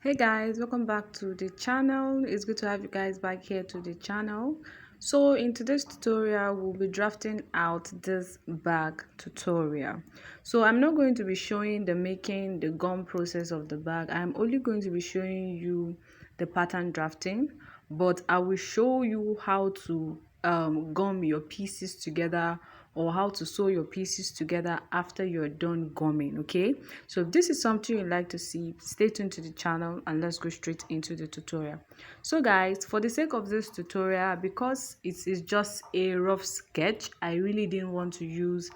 Hey guys, welcome back to the channel. It's good to have you guys back here to the channel. So in today's tutorial, we'll be drafting out this bag tutorial. So I'm not going to be showing the making the gum process of the bag. I'm only going to be showing you the pattern drafting, but I will show you how to gum your pieces together or how to sew your pieces together after you're done gumming. Okay, so if this is something you'd like to see, stay tuned to the channel and let's go straight into the tutorial. So guys, for the sake of this tutorial, because it is just a rough sketch, I really didn't want to use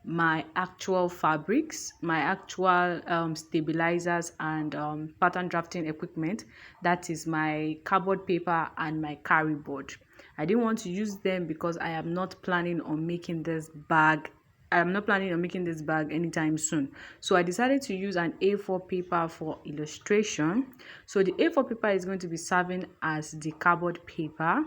my actual fabrics, my actual stabilizers and pattern drafting equipment. That is my cardboard paper and my carry board. I didn't want to use them because I am not planning on making this bag. I'm not planning on making this bag anytime soon. So I decided to use an A4 paper for illustration. So the A4 paper is going to be serving as the cardboard paper,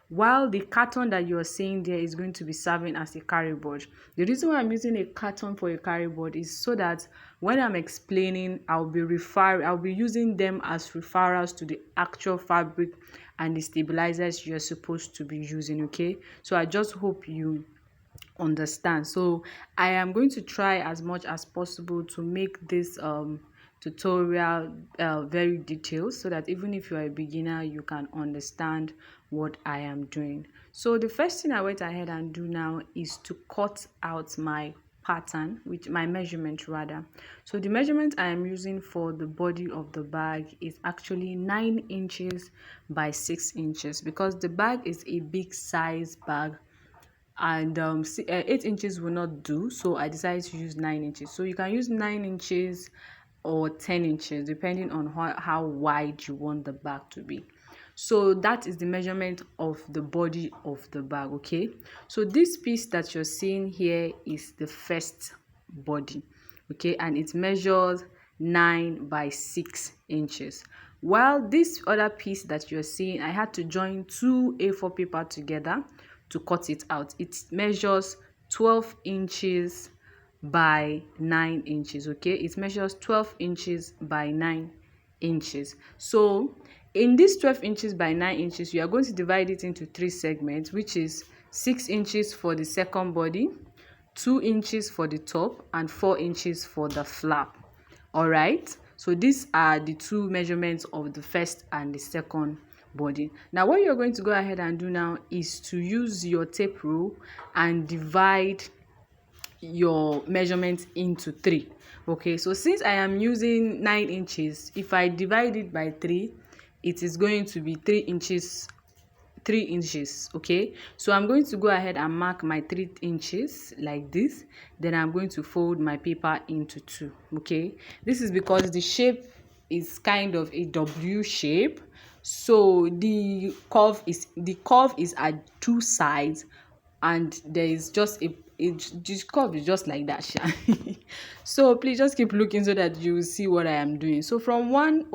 while the carton that you're seeing there is going to be serving as a carry board. The reason why I'm using a carton for a carry board is so that when I'm explaining, I'll be using them as referrals to the actual fabric and the stabilizers you're supposed to be using. Okay, so I just hope you understand. So I am going to try as much as possible to make this tutorial very detailed, so that even if you are a beginner, you can understand what I am doing. So the first thing I went ahead and do now is to cut out my pattern, which my measurement rather. So the measurement I am using for the body of the bag is actually 9 inches by 6 inches, because the bag is a big size bag and 8 inches will not do, so I decided to use 9 inches. So you can use 9 inches or 10 inches depending on how wide you want the bag to be. So that is the measurement of the body of the bag. Okay, so this piece that you're seeing here is the first body. Okay, and it measures 9 by 6 inches, while this other piece that you're seeing, I had to join two A4 paper together to cut it out. It measures 12 inches by 9 inches. Okay, it measures 12 inches by 9 inches. So in this 12 inches by 9 inches, you are going to divide it into three segments, which is 6 inches for the second body, 2 inches for the top, and 4 inches for the flap. All right, so these are the two measurements of the first and the second body. Now what you're going to go ahead and do now is to use your tape rule and divide your measurement into three. Okay, so since I am using 9 inches, if I divide it by 3, it is going to be 3 inches. Okay, so I'm going to go ahead and mark my 3 inches like this. Then I'm going to fold my paper into two. Okay, this is because the shape is kind of a W shape, so the curve is at two sides, and there is just this curve is just like that sha. So please just keep looking so that you see what I am doing. So from the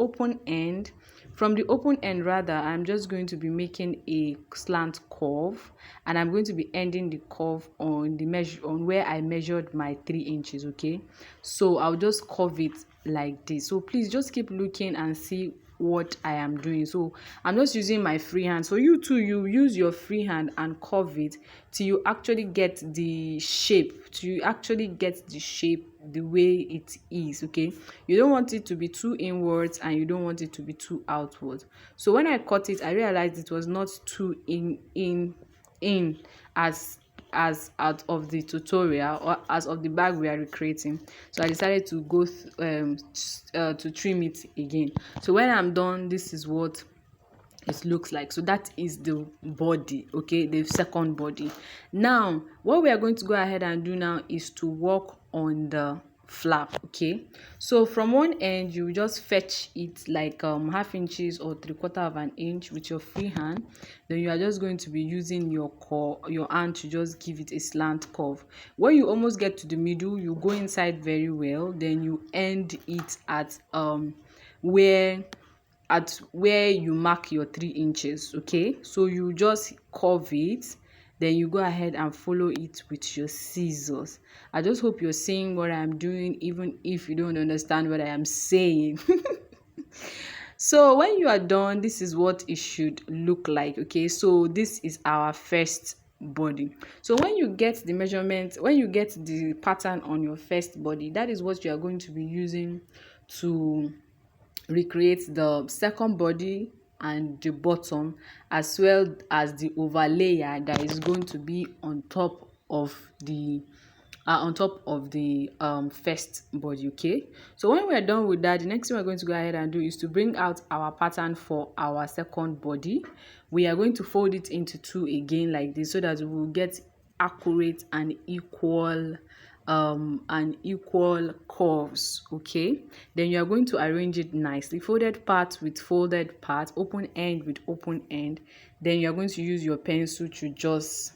open end rather, I'm just going to be making a slant curve, and I'm going to be ending the curve on the measure on where I measured my 3 inches. Okay, so I'll just curve it like this. So please just keep looking and see what I am doing. So I'm just using my free hand, so you too, you use your free hand and curve it till you actually get the shape, the way it is. Okay, you don't want it to be too inwards and you don't want it to be too outwards. So when I cut it, I realized it was not too in as out of the tutorial or as of the bag we are recreating. So I decided to go to trim it again. So when I'm done, this is what it looks like. So that is the body. Okay, the second body. Now what we are going to go ahead and do now is to work on the flap. Okay, so from one end you just fetch it like half inches or 3/4 of an inch with your free hand. Then you are just going to be using your hand to just give it a slant curve. When you almost get to the middle, you go inside very well, then you end it where where you mark your 3 inches. Okay, so you just curve it, then you go ahead and follow it with your scissors. I just hope you're seeing what I'm doing, even if you don't understand what I am saying. So when you are done, this is what it should look like. Okay, so this is our first body. So when you get the measurement, when you get the pattern on your first body, that is what you are going to be using to recreate the second body and the bottom, as well as the overlayer that is going to be on top of the first body. Okay, so when we're done with that, the next thing we're going to go ahead and do is to bring out our pattern for our second body. We are going to fold it into two again like this, so that we will get accurate and equal curves. Okay, then you are going to arrange it nicely, folded part with folded part, open end with open end. Then you are going to use your pencil to just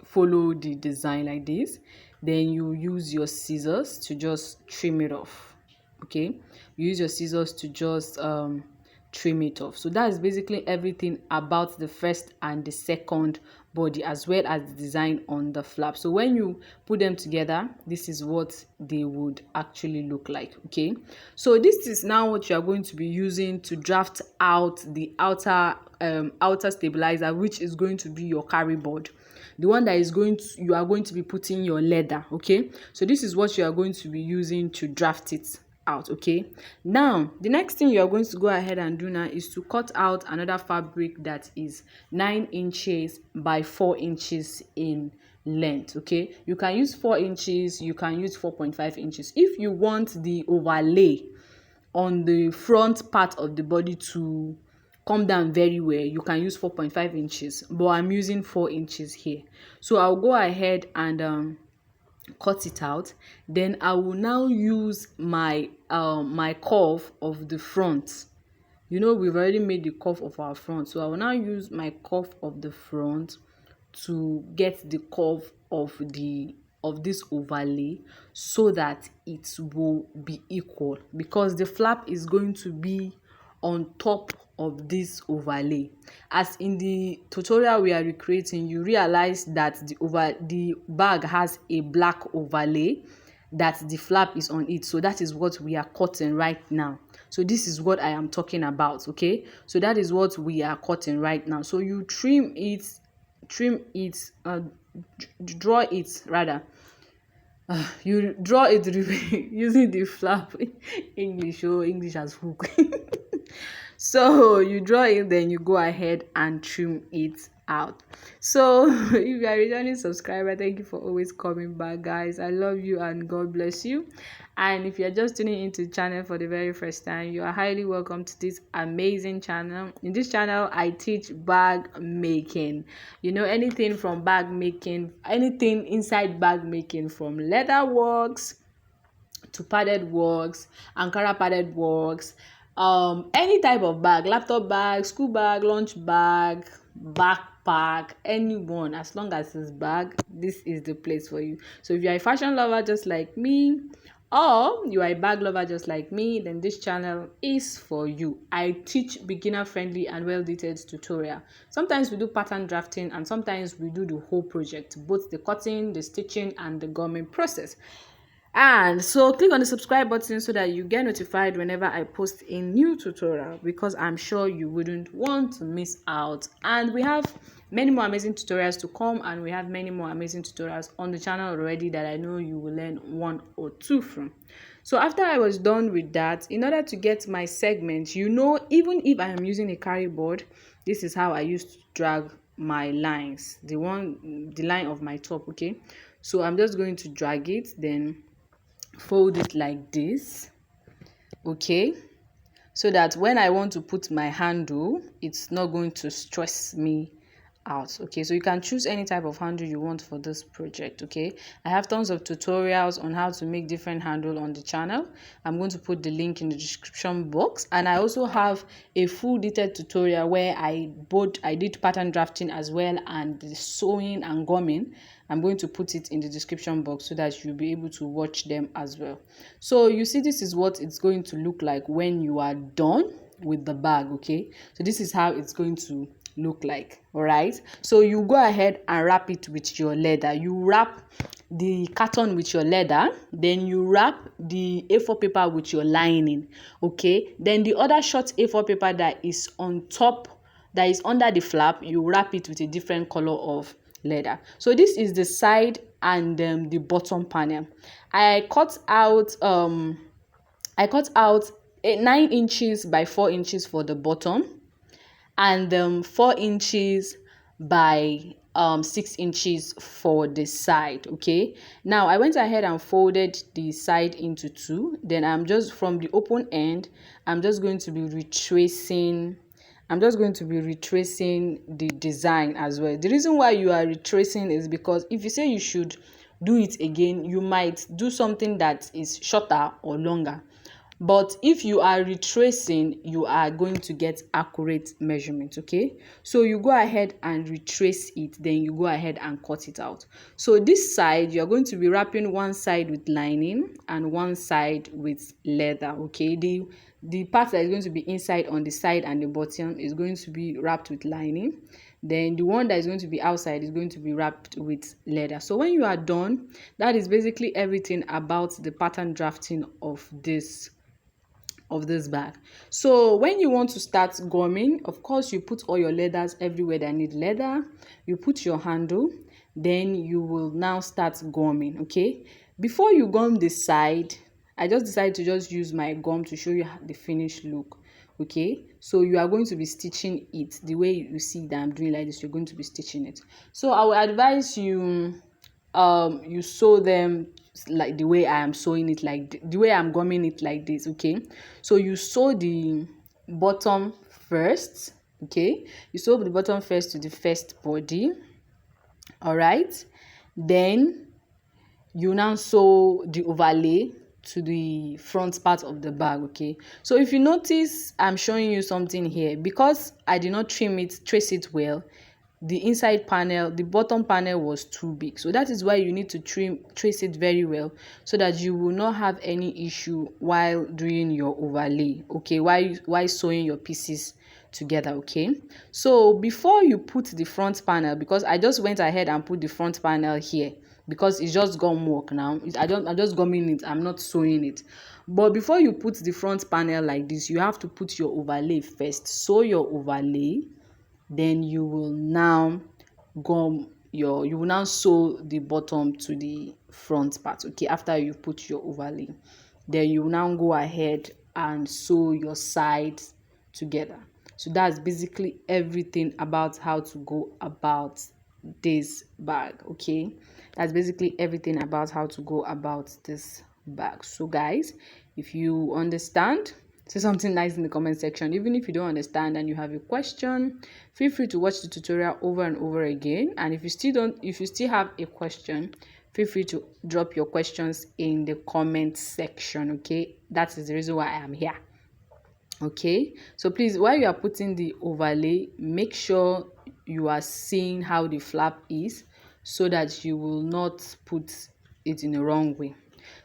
follow the design like this. Then you use your scissors to just trim it off. Okay, use your scissors to just trim it off. So that is basically everything about the first and the second body, as well as the design on the flap. So when you put them together, this is what they would actually look like. Okay, so this is now what you are going to be using to draft out the outer stabilizer, which is going to be your carry board, the one that is you are going to be putting your leather. Okay, so this is what you are going to be using to draft it out. Okay, now the next thing you are going to go ahead and do now is to cut out another fabric that is 9 inches by 4 inches in length. Okay, you can use 4 inches, you can use 4.5 inches if you want the overlay on the front part of the body to come down very well. You can use 4.5 inches, but I'm using 4 inches here. So I'll go ahead and cut it out. Then I will now use my curve of the front. You know, we've already made the curve of our front, so I will now use my curve of the front to get the curve of this overlay, so that it will be equal, because the flap is going to be on top of this overlay. As in the tutorial we are recreating, you realize that the bag has a black overlay that the flap is on it. So that is what we are cutting right now. So this is what I am talking about. Okay, so that is what we are cutting right now. So you draw it rather. You draw it using the flap. English as hook. So you draw it, then you go ahead and trim it out. So if you are a returning subscriber, thank you for always coming back, guys. I love you and God bless you. And if you're just tuning into the channel for the very first time, you are highly welcome to this amazing channel. In this channel, I teach bag making. You know, anything from bag making, anything inside bag making, from leather works to padded works, Ankara padded works, any type of bag, laptop bag, school bag, lunch bag, backpack, anyone, as long as it's bag, this is the place for you. So if you're a fashion lover just like me, or you are a bag lover just like me, then this channel is for you. I teach beginner friendly and well detailed tutorial. Sometimes we do pattern drafting, and sometimes we do the whole project, both the cutting, the stitching, and the gummy process. And so click on the subscribe button so that you get notified whenever I post a new tutorial, because I'm sure you wouldn't want to miss out. And we have many more amazing tutorials to come, and we have many more amazing tutorials on the channel already that I know you will learn 1 or 2 from. So after I was done with that, in order to get my segment, you know, even if I am using a carry board, this is how I used to drag my lines, the line of my top. Okay, so I'm just going to drag it, then fold it like this. Okay, so that when I want to put my handle, it's not going to stress me out. Okay, so you can choose any type of handle you want for this project. Okay, I have tons of tutorials on how to make different handle on the channel. I'm going to put the link in the description box, and I also have a full detailed tutorial where I did pattern drafting as well, and the sewing and gumming. I'm going to put it in the description box so that you'll be able to watch them as well. So you see, this is what it's going to look like when you are done with the bag. Okay, so this is how it's going to look like. All right, so you go ahead and wrap it with your leather. You wrap the carton with your leather, then you wrap the A4 paper with your lining, okay? Then the other short A4 paper that is on top, that is under the flap, you wrap it with a different color of leather. So this is the side and the bottom panel. I cut out 9 inches by 4 inches for the bottom, and 4 inches by 6 inches for the side. Okay, now I went ahead and folded the side into two. Then I'm just, from the open end, I'm just going to be retracing the design as well. The reason why you are retracing is because if you say you should do it again, you might do something that is shorter or longer. But if you are retracing, you are going to get accurate measurements. Okay, so you go ahead and retrace it, then you go ahead and cut it out. So this side, you're going to be wrapping one side with lining and one side with leather. Okay, the part that is going to be inside on the side and the bottom is going to be wrapped with lining. Then the one that is going to be outside is going to be wrapped with leather. So when you are done, that is basically everything about the pattern drafting of this bag. So when you want to start gumming, of course you put all your leathers everywhere that need leather, you put your handle, then you will now start gumming. Okay, before you gum the side, I just decided to just use my gum to show you the finished look. Okay, so you are going to be stitching it the way you see that I'm doing like this. You're going to be stitching it. So I will advise you you sew them like the way I am sewing it, like the way I'm gumming it like this. Okay, so you sew the bottom first. Okay, you sew the bottom first to the first body. All right, then you now sew the overlay to the front part of the bag. Okay, so if you notice, I'm showing you something here because I did not trace it well. The inside panel, the bottom panel was too big, so that is why you need to trace it very well so that you will not have any issue while doing your overlay. Okay, while sewing your pieces together. Okay, so before you put the front panel, because I just went ahead and put the front panel here because it's just gum work now. I'm just gumming it, I'm not sewing it. But before you put the front panel like this, you have to put your overlay first. Sew your overlay, then you will now sew the bottom to the front part. Okay, after you put your overlay, then you now go ahead and sew your sides together. So that's basically everything about how to go about this bag. Okay, that's basically everything about how to go about this bag. So guys, if you understand, say something nice in the comment section. Even if you don't understand and you have a question, feel free to watch the tutorial over and over again. And if you still have a question, feel free to drop your questions in the comment section. Okay, that is the reason why I am here. Okay, so please, while you are putting the overlay, make sure you are seeing how the flap is so that you will not put it in the wrong way.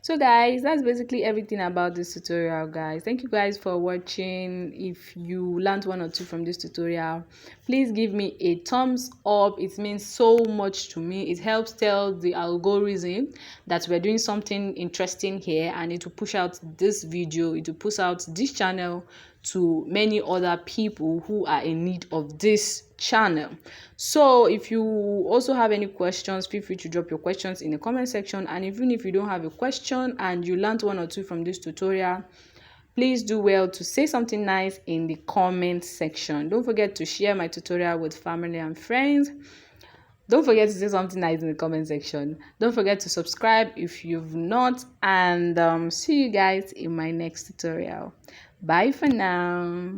So guys, that's basically everything about this tutorial, guys. Thank you guys for watching. If you learned one or two from this tutorial, please give me a thumbs up. It means so much to me. It helps tell the algorithm that we're doing something interesting here, and it will push out this video, it will push out this channel to many other people who are in need of this channel. So if you also have any questions, feel free to drop your questions in the comment section. And even if you don't have a question and you learned one or two from this tutorial, please do well to say something nice in the comment section. Don't forget to share my tutorial with family and friends. Don't forget to say something nice in the comment section. Don't forget to subscribe if you've not, and see you guys in my next tutorial. Bye for now.